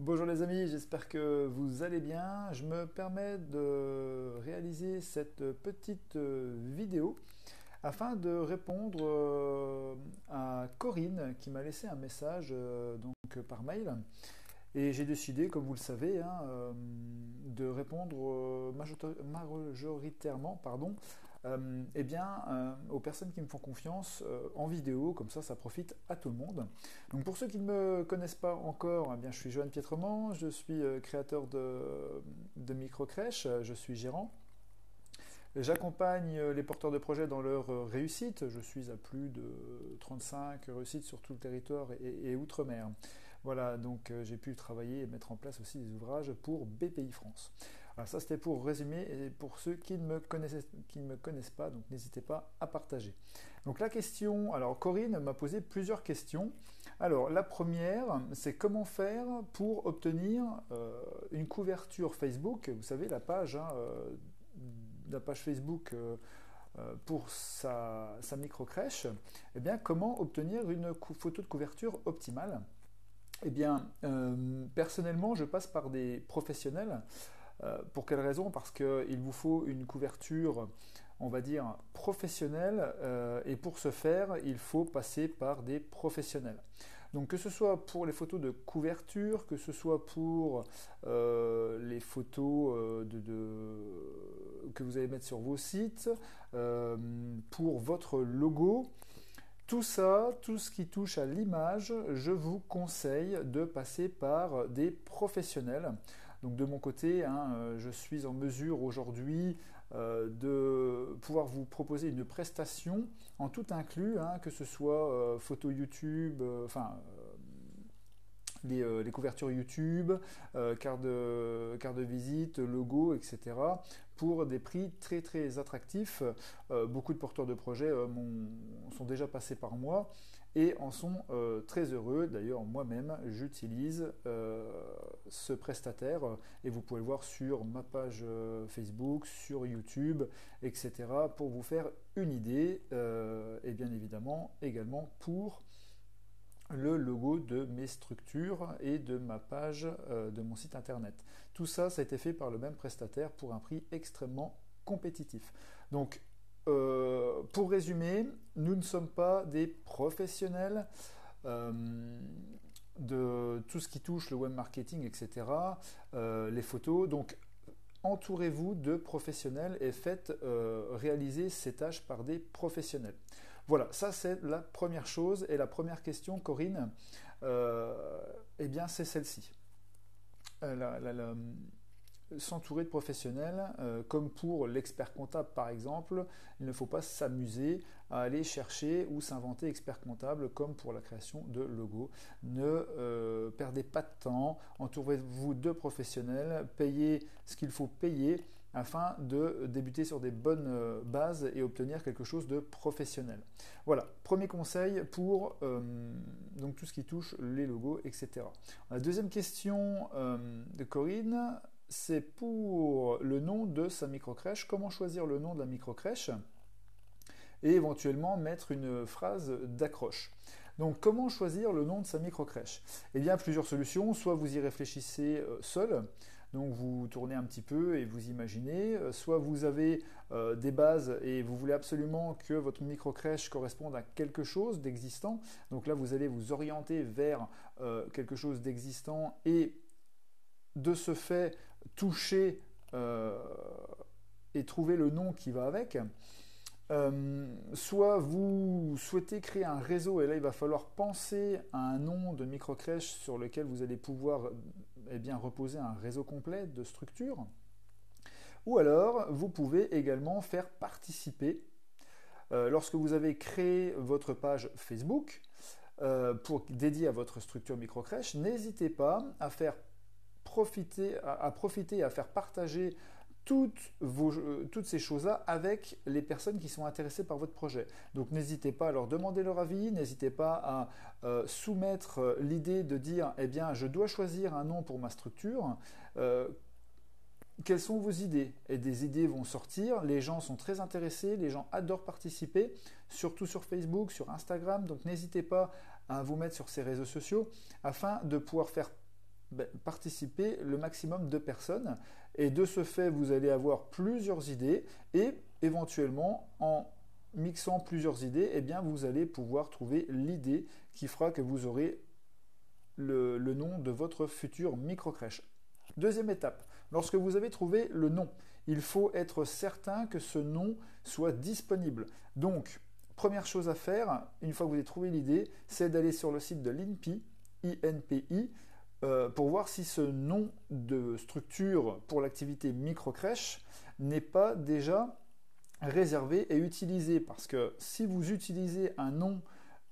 Bonjour les amis, j'espère que vous allez bien. Je me permets de réaliser cette petite vidéo afin de répondre à Corinne qui m'a laissé un message par mail. Et j'ai décidé, comme vous le savez, de répondre majoritairement aux personnes qui me font confiance en vidéo, comme ça profite à tout le monde. Donc pour ceux qui ne me connaissent pas encore, je suis Johan Pietrement, je suis créateur de microcrèches, je suis gérant. J'accompagne les porteurs de projets dans leur réussite. Je suis à plus de 35 réussites sur tout le territoire et outre-mer. Voilà, donc j'ai pu travailler et mettre en place aussi des ouvrages pour BPI France. Alors ça c'était pour résumer et pour ceux qui ne me connaissent pas, donc n'hésitez pas à partager. Donc la question, alors Corinne m'a posé plusieurs questions. Alors la première, c'est comment faire pour obtenir une couverture Facebook, vous savez la page Facebook pour sa micro-crèche, eh bien, comment obtenir une photo de couverture optimale? Eh bien, personnellement, je passe par des professionnels. Pour quelle raison? Parce qu'il vous faut une couverture, on va dire, professionnelle, et pour ce faire, il faut passer par des professionnels. Donc que ce soit pour les photos de couverture, que ce soit pour les photos que vous allez mettre sur vos sites, pour votre logo, tout ça, tout ce qui touche à l'image, je vous conseille de passer par des professionnels. Donc de mon côté, je suis en mesure aujourd'hui de pouvoir vous proposer une prestation en tout inclus, que ce soit photo YouTube, les couvertures YouTube, carte de visite, logo, etc. pour des prix très très attractifs. Beaucoup de porteurs de projets sont déjà passés par moi et en sont très heureux. D'ailleurs, moi-même, j'utilise ce prestataire et vous pouvez le voir sur ma page Facebook, sur YouTube, etc. pour vous faire une idée et bien évidemment également pour le logo de mes structures et de ma page de mon site internet. Tout ça, ça a été fait par le même prestataire pour un prix extrêmement compétitif. Donc, pour résumer, nous ne sommes pas des professionnels de tout ce qui touche le web marketing, etc., les photos. Donc, entourez-vous de professionnels et faites réaliser ces tâches par des professionnels. Voilà, ça c'est la première chose. Et la première question, Corinne, eh bien c'est celle-ci. S'entourer de professionnels, comme pour l'expert comptable par exemple, il ne faut pas s'amuser à aller chercher ou s'inventer expert comptable comme pour la création de logos. Ne perdez pas de temps, entourez-vous de professionnels, payez ce qu'il faut payer afin de débuter sur des bonnes bases et obtenir quelque chose de professionnel. Voilà, premier conseil pour donc tout ce qui touche les logos, etc. La deuxième question de Corinne, c'est pour le nom de sa microcrèche. Comment choisir le nom de la microcrèche et éventuellement mettre une phrase d'accroche. Donc comment choisir le nom de sa microcrèche? Eh bien plusieurs solutions, soit vous y réfléchissez seul, donc vous tournez un petit peu et vous imaginez, soit vous avez des bases et vous voulez absolument que votre microcrèche corresponde à quelque chose d'existant, donc là vous allez vous orienter vers quelque chose d'existant et de ce fait toucher et trouver le nom qui va avec. Soit vous souhaitez créer un réseau et là il va falloir penser à un nom de microcrèche sur lequel vous allez pouvoir reposer un réseau complet de structures. Ou alors vous pouvez également faire participer lorsque vous avez créé votre page Facebook dédiée à votre structure microcrèche, n'hésitez pas à profiter et à faire partager toutes ces choses-là avec les personnes qui sont intéressées par votre projet. Donc n'hésitez pas à leur demander leur avis, n'hésitez pas à soumettre l'idée de dire eh bien je dois choisir un nom pour ma structure. Quelles sont vos idées? Et des idées vont sortir, les gens sont très intéressés, les gens adorent participer, surtout sur Facebook, sur Instagram, donc n'hésitez pas à vous mettre sur ces réseaux sociaux afin de pouvoir faire participer le maximum de personnes. Et de ce fait, vous allez avoir plusieurs idées et éventuellement, en mixant plusieurs idées, eh bien, vous allez pouvoir trouver l'idée qui fera que vous aurez le nom de votre future microcrèche. Deuxième étape, lorsque vous avez trouvé le nom, il faut être certain que ce nom soit disponible. Donc, première chose à faire, une fois que vous avez trouvé l'idée, c'est d'aller sur le site de l'INPI, INPI, pour voir si ce nom de structure pour l'activité microcrèche n'est pas déjà réservé et utilisé. Parce que si vous utilisez un nom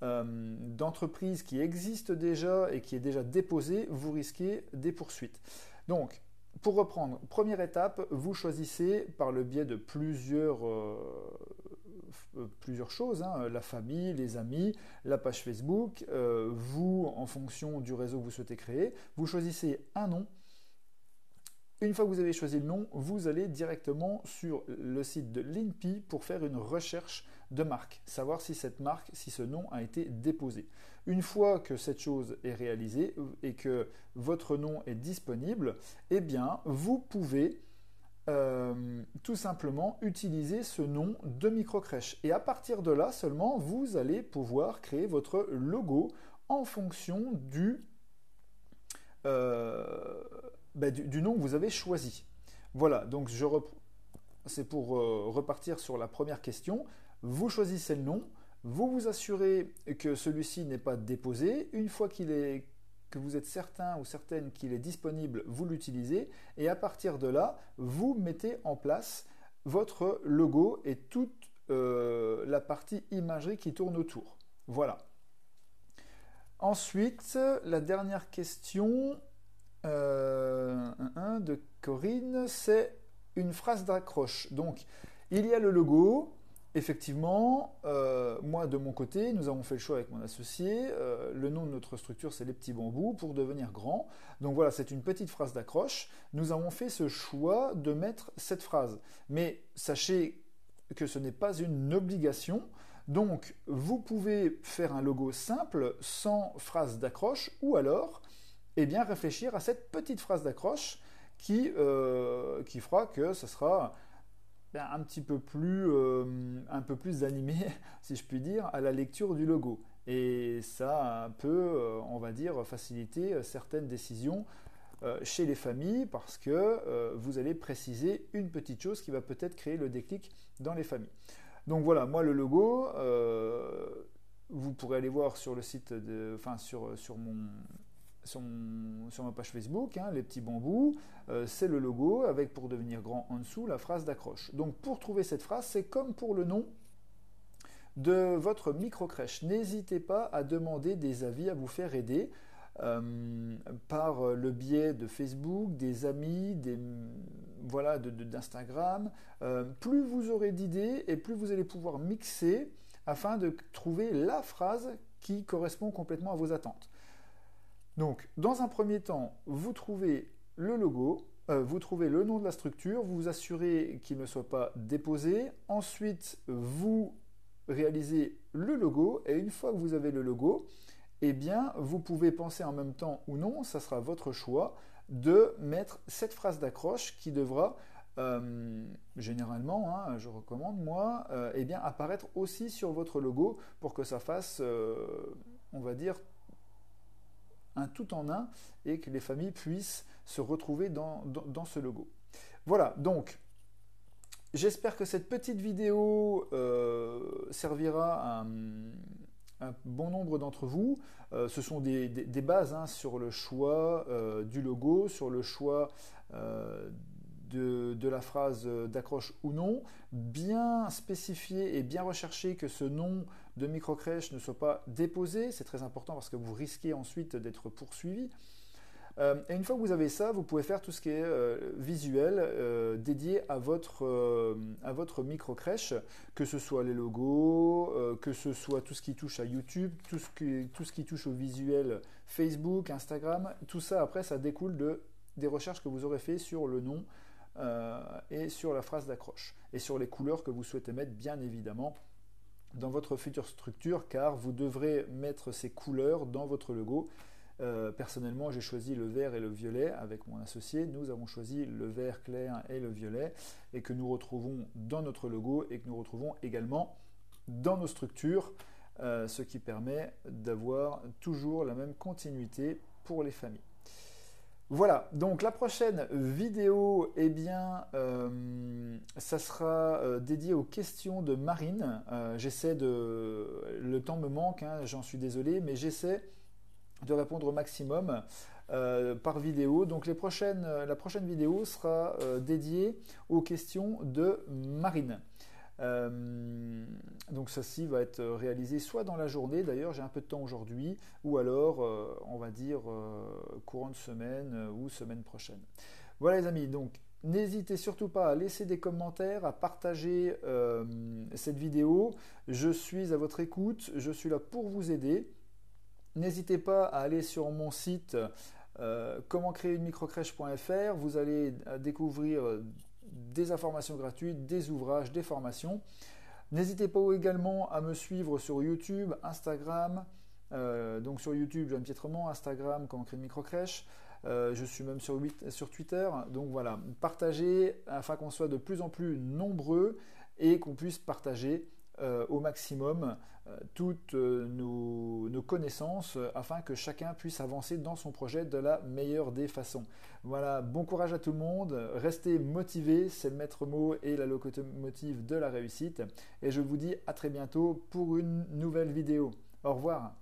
d'entreprise qui existe déjà et qui est déjà déposé, vous risquez des poursuites. Donc, pour reprendre, première étape, vous choisissez par le biais de plusieurs choses, hein, la famille, les amis, la page Facebook, vous, en fonction du réseau que vous souhaitez créer, vous choisissez un nom. Une fois que vous avez choisi le nom, vous allez directement sur le site de l'INPI pour faire une recherche de marque, savoir si cette marque, si ce nom a été déposé. Une fois que cette chose est réalisée et que votre nom est disponible, eh bien, vous pouvez tout simplement utiliser ce nom de microcrèche. Et à partir de là seulement, vous allez pouvoir créer votre logo en fonction du nom que vous avez choisi. Voilà, donc c'est pour repartir sur la première question. Vous choisissez le nom, vous vous assurez que celui-ci n'est pas déposé. Une fois que vous êtes certain ou certaine qu'il est disponible, vous l'utilisez. Et à partir de là, vous mettez en place votre logo et toute la partie imagerie qui tourne autour. Voilà. Ensuite, la dernière question de Corinne, c'est une phrase d'accroche. Donc, il y a le logo. Effectivement, moi de mon côté, nous avons fait le choix avec mon associé. Le nom de notre structure, c'est Les Petits Bambous pour devenir grand. Donc voilà, c'est une petite phrase d'accroche. Nous avons fait ce choix de mettre cette phrase. Mais sachez que ce n'est pas une obligation. Donc, vous pouvez faire un logo simple, sans phrase d'accroche, ou alors, eh bien, réfléchir à cette petite phrase d'accroche qui fera que ce sera un peu plus animé, si je puis dire, à la lecture du logo. Et ça peut, on va dire, faciliter certaines décisions chez les familles parce que vous allez préciser une petite chose qui va peut-être créer le déclic dans les familles. Donc voilà, moi le logo, vous pourrez aller voir sur le site, sur ma page Facebook, hein, Les Petits Bambous, c'est le logo avec pour devenir grand en dessous la phrase d'accroche. Donc pour trouver cette phrase, c'est comme pour le nom de votre microcrèche. N'hésitez pas à demander des avis, à vous faire aider par le biais de Facebook, des amis, d'Instagram. Plus vous aurez d'idées et plus vous allez pouvoir mixer afin de trouver la phrase qui correspond complètement à vos attentes. Donc, dans un premier temps, vous trouvez le logo, vous trouvez le nom de la structure, vous vous assurez qu'il ne soit pas déposé. Ensuite, vous réalisez le logo et une fois que vous avez le logo, eh bien, vous pouvez penser en même temps ou non, ça sera votre choix, de mettre cette phrase d'accroche qui devra généralement, hein, je recommande moi, eh bien, apparaître aussi sur votre logo pour que ça fasse, on va dire, un tout en un et que les familles puissent se retrouver dans ce logo. Voilà, donc j'espère que cette petite vidéo servira à un bon nombre d'entre vous. Ce sont des bases hein, sur le choix du logo, sur le choix de la phrase d'accroche ou non, bien spécifier et bien rechercher que ce nom de microcrèche ne soit pas déposé, c'est très important parce que vous risquez ensuite d'être poursuivi. Et une fois que vous avez ça, vous pouvez faire tout ce qui est visuel dédié à votre microcrèche, que ce soit les logos, que ce soit tout ce qui touche à YouTube, tout ce qui touche au visuel Facebook, Instagram, tout ça après ça découle des recherches que vous aurez fait sur le nom et sur la phrase d'accroche et sur les couleurs que vous souhaitez mettre bien évidemment dans votre future structure car vous devrez mettre ces couleurs dans votre logo Personnellement, j'ai choisi le vert et le violet avec mon associé. Nous avons choisi le vert clair et le violet et que nous retrouvons dans notre logo et que nous retrouvons également dans nos structures, ce qui permet d'avoir toujours la même continuité pour les familles. Voilà, donc la prochaine vidéo, eh bien, ça sera dédié aux questions de Marine. Le temps me manque, hein, j'en suis désolé, mais j'essaie de répondre au maximum par vidéo. Donc la prochaine vidéo sera dédiée aux questions de Marine. Donc ceci va être réalisé soit dans la journée, d'ailleurs j'ai un peu de temps aujourd'hui, ou alors on va dire courant de semaine ou semaine prochaine. Voilà les amis, donc n'hésitez surtout pas à laisser des commentaires, à partager cette vidéo. Je suis à votre écoute, je suis là pour vous aider. N'hésitez pas à aller sur mon site comment créer une microcrèche.fr. Vous allez découvrir des informations gratuites, des ouvrages, des formations. N'hésitez pas également à me suivre sur YouTube, Instagram. Donc sur YouTube, Johan Pietremont, Instagram, comment créer une microcrèche. Je suis même sur Twitter. Donc voilà, partagez afin qu'on soit de plus en plus nombreux et qu'on puisse partager au maximum toutes nos connaissances afin que chacun puisse avancer dans son projet de la meilleure des façons. Voilà, bon courage à tout le monde, restez motivés, c'est le maître mot et la locomotive de la réussite. Et je vous dis à très bientôt pour une nouvelle vidéo. Au revoir.